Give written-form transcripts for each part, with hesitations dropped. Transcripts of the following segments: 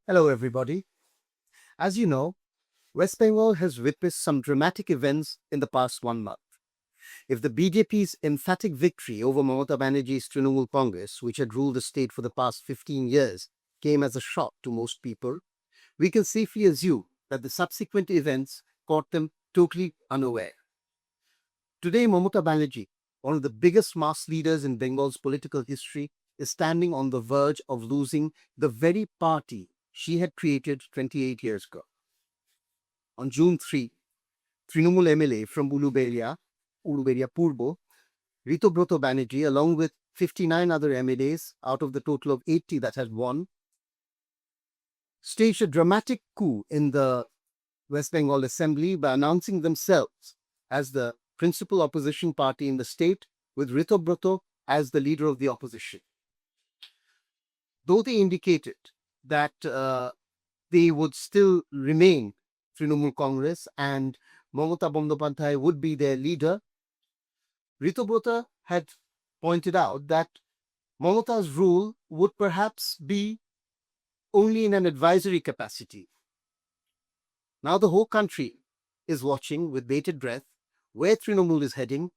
Hello, everybody. As you know, West Bengal has witnessed some dramatic events in the past 1 month. If the BJP's emphatic victory over Mamata Banerjee's Trinamool Congress, which had ruled the state for the past 15 years, came as a shock to most people, we can safely assume that the subsequent events caught them totally unaware. Today, Mamata Banerjee, one of the biggest mass leaders in Bengal's political history, is standing on the verge of losing the very party she had created 28 years ago. On June 3, Trinamool MLA from Uluberia Purbo, Ritabrata Banerjee, along with 59 other MLAs out of the total of 80 that had won, staged a dramatic coup in the West Bengal Assembly by announcing themselves as the principal opposition party in the state, with Ritabrata as the leader of the opposition. Though they indicated that they would still remain Trinamool Congress and Mamata Bandyopadhyay would be their leader, Ritabrata had pointed out that Mamata's rule would perhaps be only in an advisory capacity. Now the whole country is watching with bated breath where Trinamool is heading,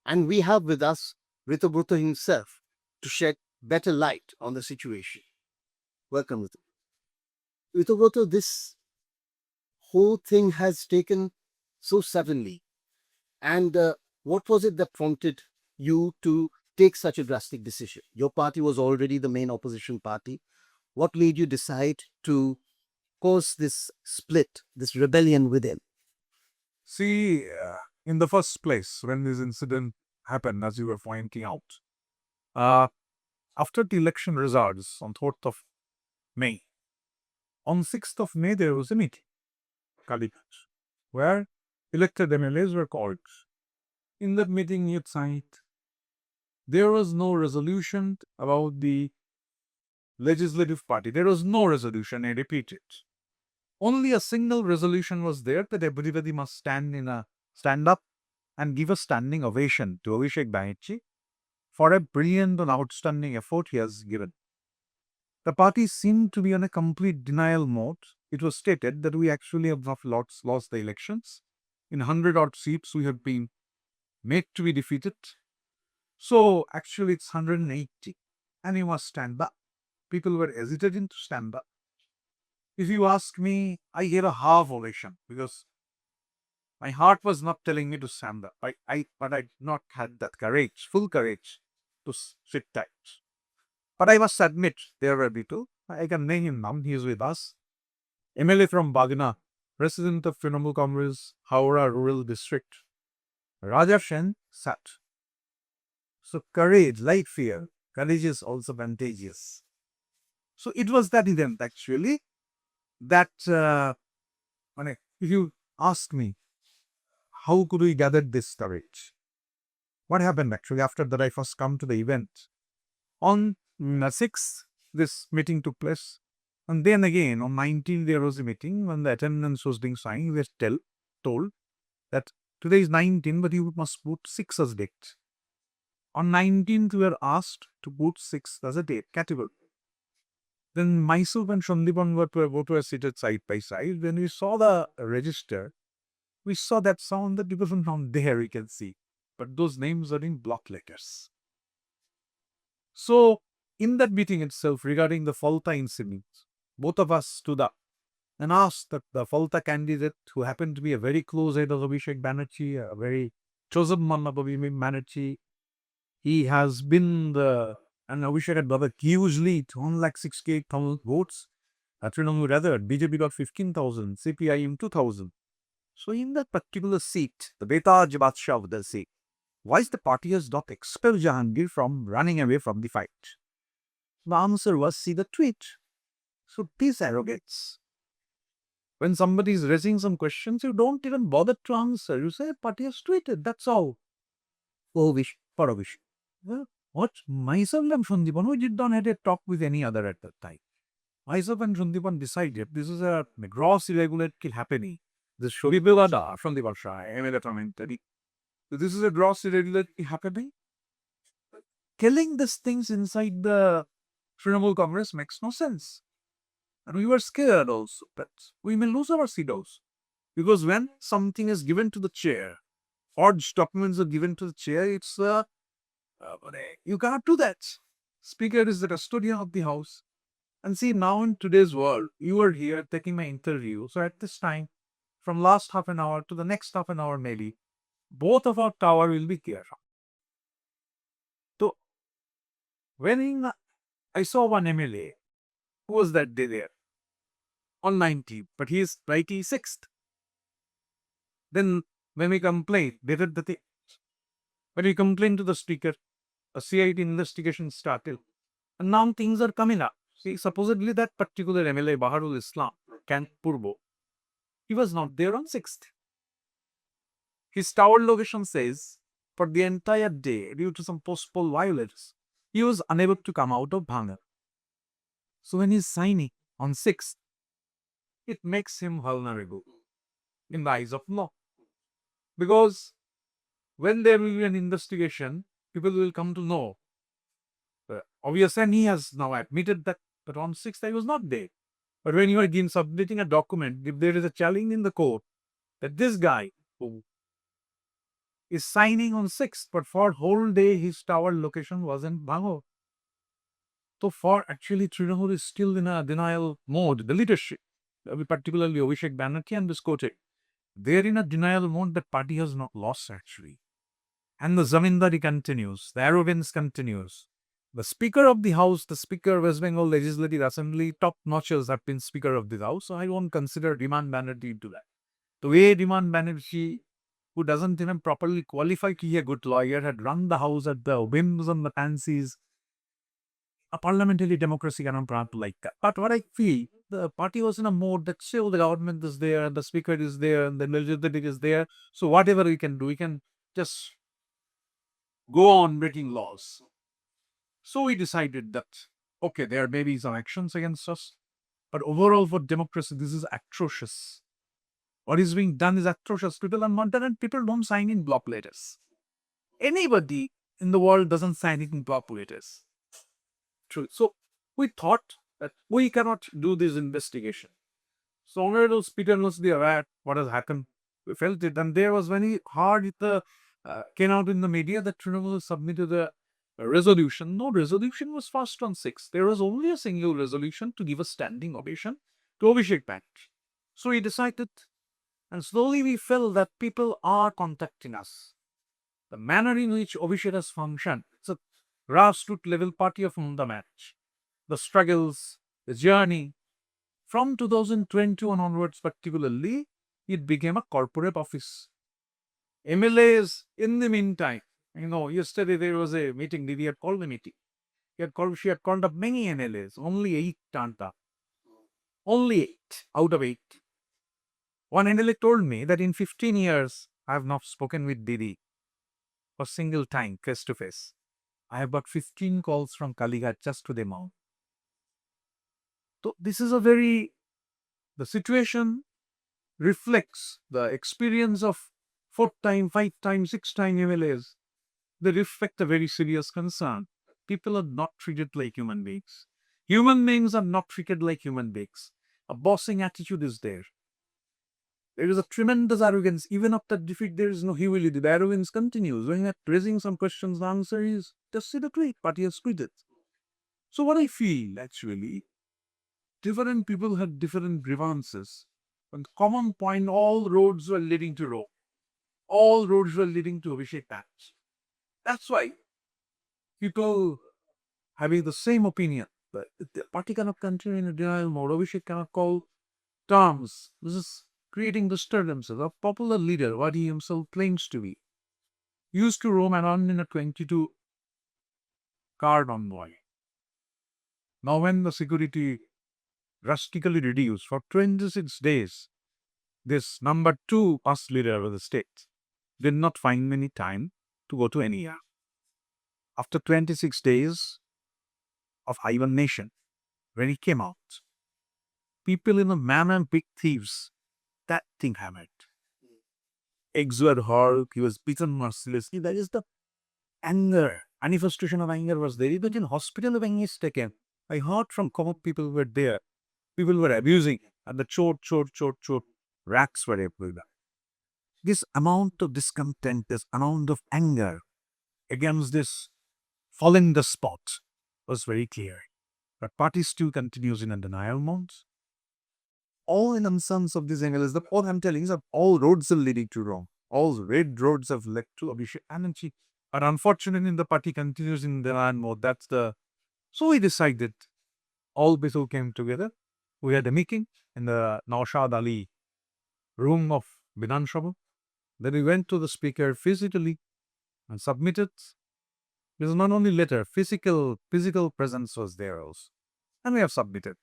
and we have with us Ritabrata himself to shed better light on the situation. Welcome, Ritabrata. This whole thing has taken so suddenly. And what was it that prompted you to take such a drastic decision? Your party was already the main opposition party. What made you decide to cause this split, this rebellion within? See, in the first place, when this incident happened, as you were pointing out, uh, after the election results on 4th of May, on 6th of May, there was a meeting, Kalikat, where elected MLAs were called. In that meeting, you signed, there was no resolution about the legislative party. There was no resolution, I repeat it. Only a single resolution was there that everybody must stand up and give a standing ovation to Abhishek Banerjee for a brilliant and outstanding effort he has given. The party seemed to be on a complete denial mode. It was stated that we actually have not lost the elections. In 100 odd seats, we have been made to be defeated. So actually, it's 180, and we must stand up. People were hesitating to stand up. If you ask me, I gave a half ovation because my heart was not telling me to stand up. But I did not had that courage, full courage, to sit tight. But I must admit, there were people. I can name him now. He is with us. MLA from Bagna, resident of Trinamool Congress, Howrah Rural District. Raja Sen sat. So courage, like fear, courage is also contagious. So it was that event actually that, if you ask me, how could we gather this courage? What happened actually after that I first come to the event? On 6th, this meeting took place. And then again, on 19th, there was a meeting. When the attendance was being signed, we were told that today is 19, but you must put 6 as date. On 19th, we were asked to put 6 as a date category. Then myself and Shandipan were seated side by side. When we saw the register, we saw that sound that it wasn't down there, we can see. But those names are in block letters. So, in that meeting itself, regarding the Falta incident, both of us stood up and asked that the Falta candidate, who happened to be a very close aide of Abhishek Banerjee, a very chosen man of Abhishek Banerjee, he has been and Abhishek had got a huge lead, 1,68,000 votes. Trinamool rather, BJP got 15,000, CPIM 2,000. So in that particular seat, the Betaj Badshah of the seat, why is the party has not expelled Jahangir from running away from the fight? The answer was, see the tweet. So this arrogance. When somebody is raising some questions, you don't even bother to answer. You say, party has tweeted, that's all. For Abhishek. Well, what? Myself and Shandipan, we did not have a talk with any other at that time. Myself and Shandipan decided this is a gross irregularity happening. This should be Bilada from the Barsha. This is a gross irregularity happening. Killing these things inside the Trinamool Congress makes no sense. And we were scared also that we may lose our seat also. Because when something is given to the chair, forged documents are given to the chair, it's you cannot do that. Speaker is the custodian of the house. And see, now in today's world, you are here taking my interview. So at this time, from last half an hour to the next half an hour, maybe, both of our tower will be here. So when I saw one MLA who was that day there on 90, but he is 96th. Then when we complained, they did the thing. When we complained to the speaker, a CID investigation started. And now things are coming up. See, supposedly that particular MLA, Baharul Islam, Camp Purbo, he was not there on 6th. His tower location says, for the entire day, due to some post-poll violence, he was unable to come out of Bhangar. So when he's signing on 6th, it makes him vulnerable in the eyes of law. Because when there will be an investigation, people will come to know. Obviously, and he has now admitted that on 6th I was not there. But when you are again submitting a document, if there is a challenge in the court that this guy who is signing on 6th, but for whole day his tower location was in Bangor. So for actually Trinamool is still in a denial mode. The leadership, particularly Abhishek Banerjee and Biscote, they're in a denial mode that party has not lost actually. And the zamindari continues, the arrogance continues. The Speaker of the House, the Speaker of West Bengal Legislative Assembly, top notches have been Speaker of the House. So I won't consider Riman Banerjee into that. The way Riman Banerjee, who doesn't even properly qualify to be a good lawyer, had run the House at the whims and the fancies. A parliamentary democracy cannot run like that. But what I feel, the party was in a mode that still the government is there, and the Speaker is there, and the legislative is there. So whatever we can do, we can just go on breaking laws. So we decided that, okay, there may be some actions against us, but overall for democracy, this is atrocious. What is being done is atrocious. People are not done and people don't sign in block letters. Anybody in the world doesn't sign it in block letters. True. So we thought that we cannot do this investigation. So Honorable Speaker must be aware what has happened. We felt it, and there was very hard. It came out in the media that Trinamool submitted a resolution. No resolution was passed on 6th. There was only a single resolution to give a standing ovation to Abhishek Banerjee. So we decided, and slowly we felt that people are contacting us. The manner in which Abhishek has functioned, it's a grassroots level party of the match. The struggles, the journey. From 2021 onwards, particularly, it became a corporate office. MLAs, in the meantime, yesterday there was a meeting, Didi had called the meeting. She had called up many MLAs, only 8 turned up. Only 8 out of 8. One MLA told me that in 15 years, I have not spoken with Didi for a single time, face to face. I have got 15 calls from Kalighat just to them all. So this is the situation reflects the experience of 4-time, 5-time, 6-time MLAs. They reflect a very serious concern. People are not treated like human beings. Human beings are not treated like human beings. A bossing attitude is there. There is a tremendous arrogance. Even after defeat, there is no humility. The arrogance continues. When you're raising some questions, the answer is just see the tweet. Party has tweeted. So what I feel actually, different people had different grievances. And common point, all roads were leading to Rome. All roads were leading to Abhishek Banerjee. That's why people having the same opinion, but the party cannot continue in a denial mode. Abhishek cannot call terms. This is creating disturbances. A popular leader, what he himself claims to be, used to roam around in a 22-car convoy. Now when the security drastically reduced for 26 days, this number 2 past leader of the state did not find any time to go to any. After 26 days of hibernation, when he came out, people in a manner big thieves, that thing happened. Eggs were hurled, he was beaten mercilessly. That is the anger, manifestation of anger was there. Even in hospital when he is taken, I heard from common people who were there, People were abusing, and the chort, racks were everywhere. This amount of discontent, this amount of anger against this falling the spot was very clear. But party still continues in a denial mode. All in sons of these MLAs, all I'm telling is that all roads are leading to Rome. All red roads have led to Abhishek Banerjee. And unfortunately, the party continues in denial mode. So we decided, all people came together. We had a meeting in the Naushad Ali room of Binan Sabha. Then we went to the speaker physically and submitted. There's not only letter, physical presence was there also. And we have submitted.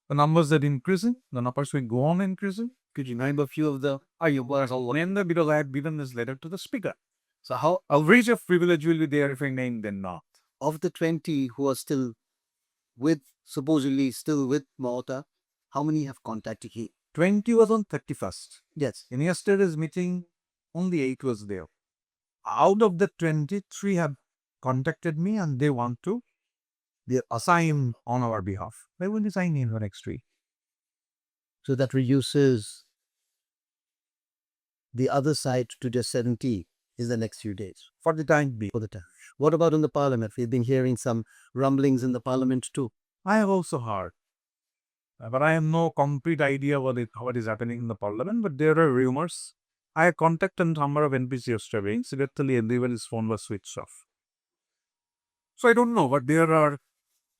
The numbers are increasing. The numbers will go on increasing. Could you name a few of the Because I had given this letter to the speaker. So how outrage of privilege will be there if I name them not? of the 20 who are still supposedly still with Mamata, how many have contacted him? 20 was on 31st. Yes. In yesterday's meeting, only 8 was there. Out of the 23 have contacted me and they want to assign on our behalf. They will assign in the next week. So that reduces the other side to just 70 in the next few days. For the time being. For the time. What about in the parliament? We've been hearing some rumblings in the parliament too. I have also heard. But I have no concrete idea what is happening in the parliament, but there are rumors. I contacted a number of NPC yesterday. Incidentally, everyone's phone was switched off. So I don't know, but there are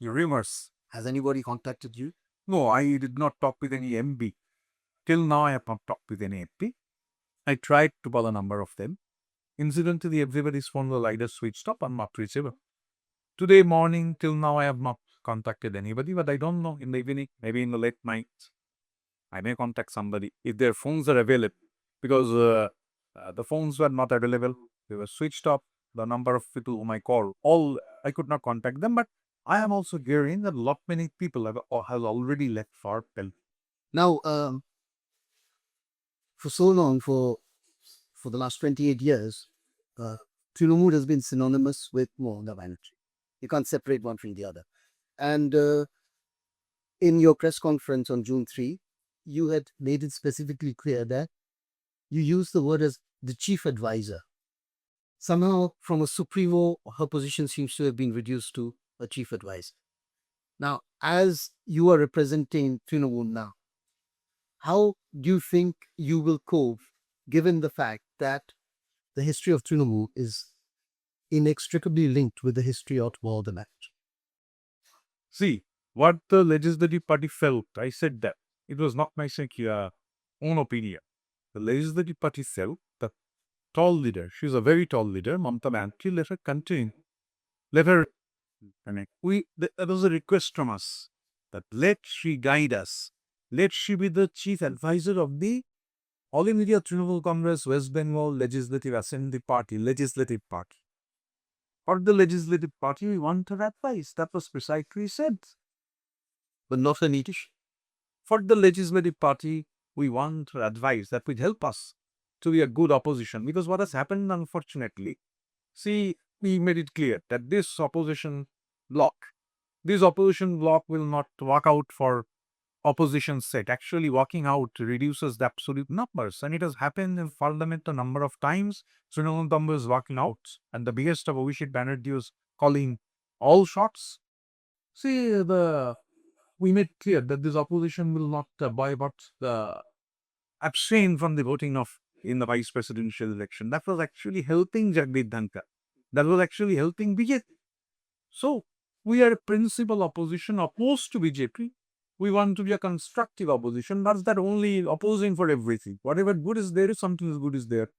rumors. Has anybody contacted you? No, I did not talk with any MP. Till now, I have not talked with any MP. I tried to call a number of them. Incidentally, everybody's phone was either switched off or not reachable. Today morning, till now, I have not contacted anybody, but I don't know. In the evening, maybe in the late night, I may contact somebody if their phones are available. Because the phones were not available. They were switched off. The number of people whom I called, I could not contact them. But I am also hearing that many people have already left for Pel. Now, for so long, for the last 28 years, Trinamool has been synonymous with Mamata Banerjee. You can't separate one from the other. And in your press conference on June 3, you had made it specifically clear that you used the word as the chief advisor. Somehow, from a supremo, her position seems to have been reduced to a chief advisor. Now, as you are representing Trinamool now, how do you think you will cope, given the fact that the history of Trinamool is inextricably linked with the history of Mamata Banerjee? See, what the Legislative Party felt, I said that. It was not my own opinion. The Legislative Party felt that tall leader, she's a very tall leader, Mamata Banerjee, let her continue. Let her, there was a request from us that let she guide us. Let she be the chief advisor of the All India Trinamool Congress, West Bengal Legislative Assembly Party, Legislative Party. For the Legislative Party, we want her advice. That was precisely said. But not a Nitish. For the Legislative Party, we want her advice that would help us to be a good opposition. Because what has happened, unfortunately, see, we made it clear that this opposition bloc will not work out for opposition's sake. Actually, walking out reduces the absolute numbers. And it has happened in Parliament a number of times. Trinamool numbers walking out. And the biggest of Abhishek Banerjee was calling all shots. See, we made clear that this opposition will not abstain from the voting in the vice presidential election. That was actually helping Jagdeep Dhankar. That was actually helping BJP. So, we are a principal opposition opposed to BJP. We want to be a constructive opposition. That's that only opposing for everything. Whatever good is there, if something good is there,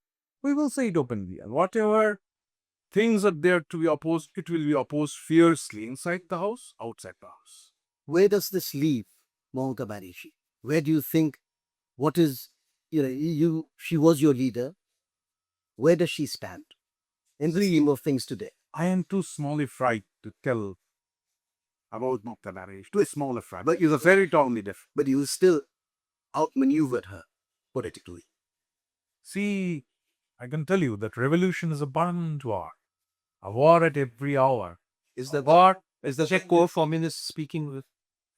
we will say it openly. And whatever things are there to be opposed, it will be opposed fiercely inside the house, outside the house. Where does this leave Mamata Banerjee? Where do you think, she was your leader. Where does she stand in the scheme of things today? I am too small a fry to tell about Mamata Banerjee. Too small a fry. But you're a very tall leader. But you still outmaneuvered her politically. See, I can tell you that revolution is a permanent war. A war at every hour. Is the war? Is the Czech core communist speaking with?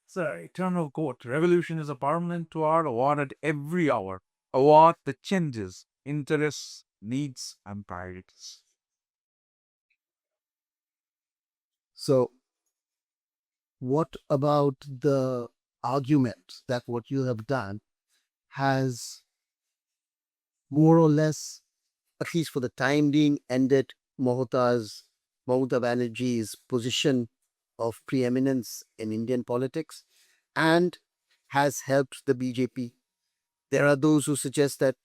Sir, eternal quote. Revolution is a permanent war at every hour. A war that changes interests, needs, and priorities. So, what about the argument that what you have done has more or less, at least for the time being, ended Mamata Banerjee's position of preeminence in Indian politics and has helped the BJP? There are those who suggest that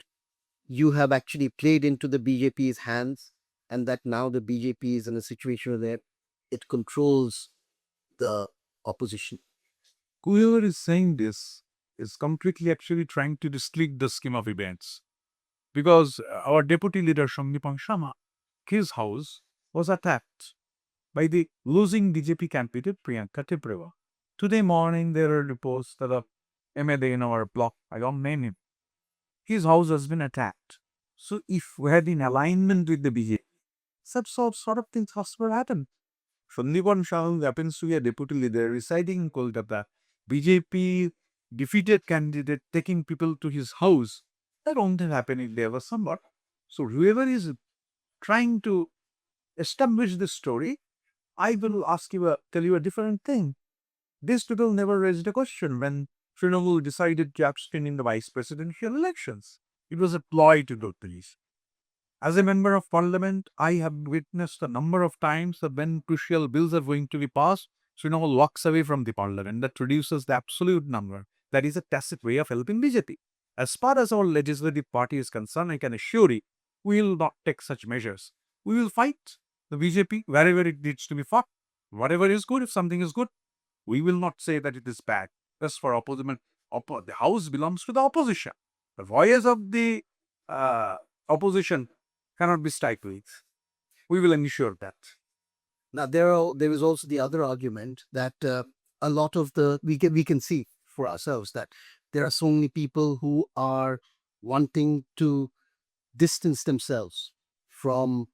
you have actually played into the BJP's hands and that now the BJP is in a situation where it controls the opposition. Whoever is saying this is completely actually trying to distort the scheme of events. Because our deputy leader, Shangdipang Sharma, his house was attacked by the losing BJP candidate Priyanka Tibreva. Today morning, there are reports that a MLA in our block, I don't name him, his house has been attacked. So if we had in alignment with the BJP, such sort of things possible happen. Sandipam Shah happens to be a deputy leader residing in Kolkata. BJP defeated candidate taking people to his house. That won't have happened if there was somewhat. So whoever is trying to establish this story, I will tell you a different thing. These people never raised a question when Trinamool decided to abstain in the vice presidential elections. It was a ploy to do this. As a member of parliament, I have witnessed a number of times that when crucial bills are going to be passed, Trinamool walks away from the parliament. That reduces the absolute number. That is a tacit way of helping BJP. As far as our legislative party is concerned, I can assure you, we will not take such measures. We will fight the BJP wherever it needs to be fought. Whatever is good, if something is good, we will not say that it is bad. As for opposition, the house belongs to the opposition. The voice of the opposition cannot be stifled. We will ensure that. Now, there is also the other argument that a lot of we can see for ourselves that there are so many people who are wanting to distance themselves from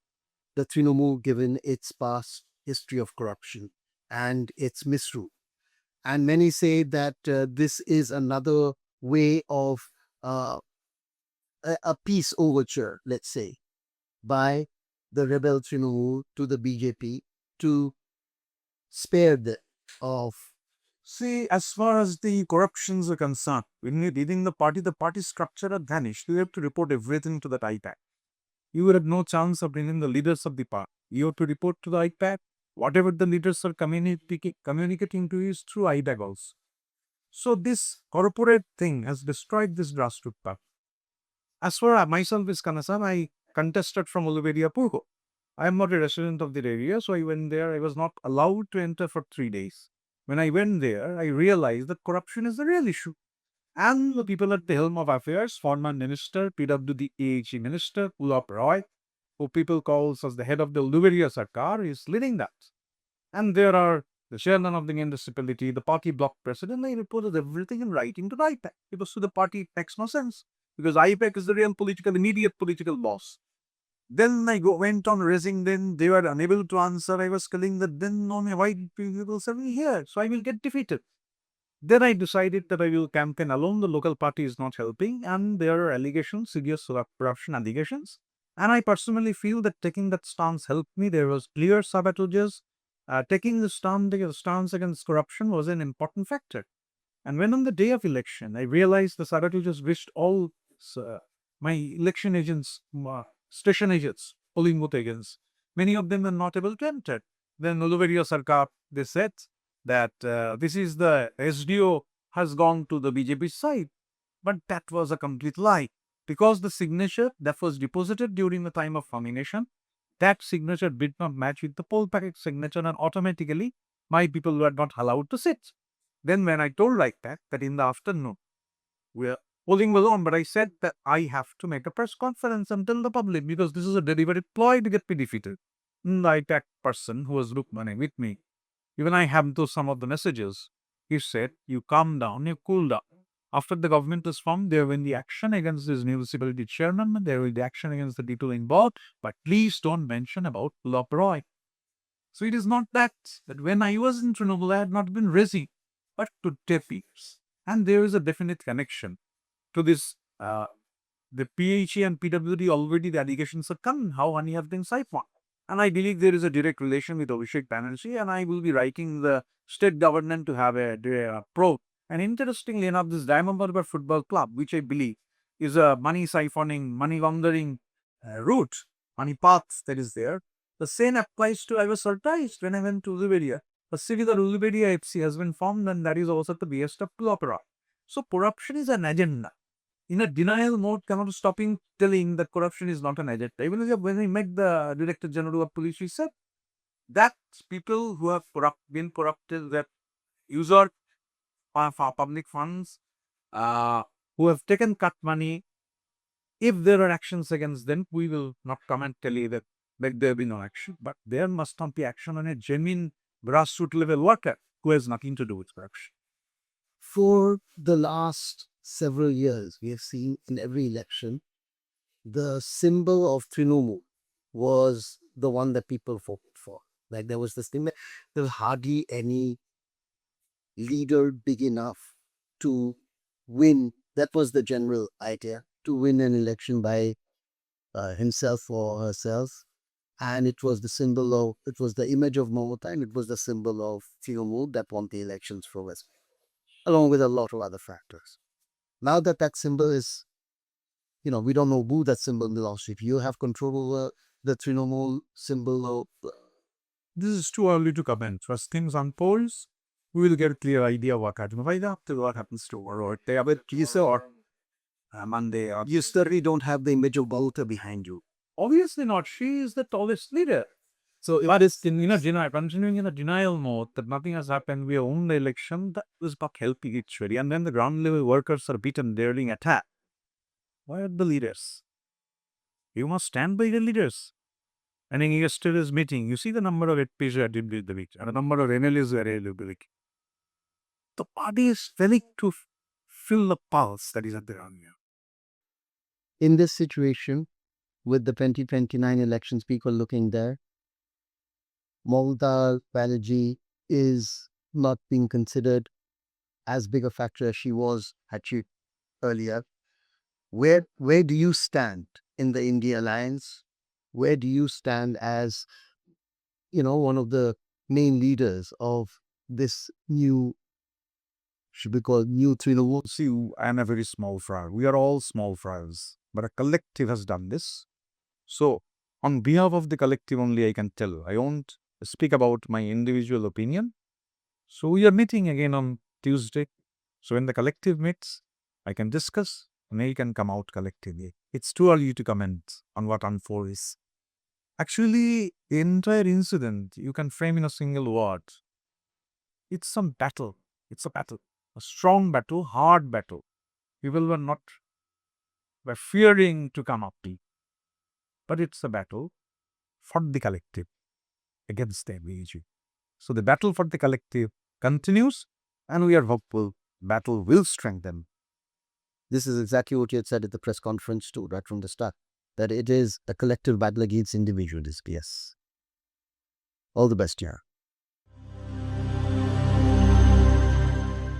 the Trinamool given its past history of corruption and its misrule. And many say that this is another way of uh, a peace overture, let's say, by the rebel Trinamool to the BJP to spare them of. See, as far as the corruptions are concerned, when you're leading the party structure had vanished. You have to report everything to that IPAC. You would have no chance of bringing the leaders of the party. You have to report to the IPAC. Whatever the leaders are communicating to you is through IPAC also. So this corporate thing has destroyed this grassroots path. As for myself is concerned, I contested from Uluberia Purho. I am not a resident of the area, so I went there. I was not allowed to enter for 3 days. When I went there, I realized that corruption is the real issue. And the people at the helm of affairs, former minister, PWD AHE minister, Ulap Roy, who people calls as the head of the Uluberia Sarkar, is leading that. And there are the chairman of the municipality, the party block president. They reported everything in writing to the IPAC. Because to the party, it makes no sense. Because IPAC is the real immediate political boss. Then I went on raising them. They were unable to answer. I was telling that then only white people are here. So I will get defeated. Then I decided that I will campaign alone. The local party is not helping. And there are allegations, serious corruption allegations. And I personally feel that taking that stance helped me. There was clear sabotages. Taking the stance against corruption was an important factor. And when on the day of election, I realized the sabotages wished all my election agents, station agents, polling booth agents, many of them were not able to enter. Then Uluberia Sarkar, they said that this is the SDO has gone to the BJP side. But that was a complete lie. Because the signature that was deposited during the time of nomination, that signature did not match with the poll packet signature, and automatically my people were not allowed to sit. Then when I told like that in the afternoon, we are polling was on, but I said that I have to make a press conference and tell the public because this is a deliberate ploy to get me defeated. And the IPAC person who was with me, even I have those some of the messages. He said, you calm down, you cool down. After the government is formed, there will be action against this municipality chairman, there will be action against the people involved, but please don't mention about Lop Roy. So it is not that when I was in Trinamool, I had not been raising but to tapers. And there is a definite connection to this. The PHE and PWD already the allegations are come how money has been siphoned. And I believe there is a direct relation with Abhishek Banerjee, and I will be writing the state government to have a probe. And interestingly enough, this Diamond Harbour Football Club, which I believe is a money siphoning, money laundering route, money path that is there. The same applies to, I was surprised when I went to Uliberia. A city that Uliberia FC has been formed, and that is also the behest of opera. So corruption is an agenda. In a denial mode, cannot stopping telling that corruption is not an agenda. Even when we met the Director General of Police, he said that people who have been corrupted, that user public funds, who have taken cut money, if there are actions against them, we will not come and tell you that there be no action. But there must not be action on a genuine grassroots level worker who has nothing to do with corruption. For the last several years, we have seen in every election, the symbol of Trinamool was the one that people voted for. Like there was this thing, there was hardly any leader big enough to win. That was the general idea, to win an election by himself or herself. And it was the symbol of, it was the image of Mamata, and it was the symbol of Trinamool that won the elections for West Bengal, along with a lot of other factors. Now that that symbol is, we don't know who that symbol belongs to. If you have control over the Trinamool symbol of... This is too early to comment. As things unfold, we will get a clear idea what happens tomorrow or day or Tuesday or Monday. Or You certainly don't have the image of Mamata behind you. obviously not. She is the tallest leader. So But it's continuing in a denial mode that nothing has happened. We won the election. That was not helping actually. And then the ground level workers are beaten. They're being attacked. Why are the leaders? You must stand by the leaders. And in yesterday's meeting, you see the number of MPs who attended the meeting and the number of MLAs who attended. The party is failing to fill the pulse that is at the ground. in this situation, with the 2029 elections, people looking there, Mamata Banerjee is not being considered as big a factor as she was had she earlier. Where do you stand in the India alliance? Where do you stand as one of the main leaders of this new, should be called new Trinamool? See, I am a very small fry. We are all small fries, but a collective has done this. So, on behalf of the collective only, I can tell. I won't speak about my individual opinion. So, we are meeting again on Tuesday. So, when the collective meets, I can discuss and I can come out collectively. It's too early to comment on what unfolds. Actually, the entire incident, you can frame in a single word. It's some battle. It's a battle. A strong battle, hard battle. People were fearing to come up to. But it's a battle for the collective against the MLAs. So the battle for the collective continues, and we are hopeful battle will strengthen. This is exactly what you had said at the press conference too, right from the start, that it is a collective battle against individualism. Yes. All the best, yeah.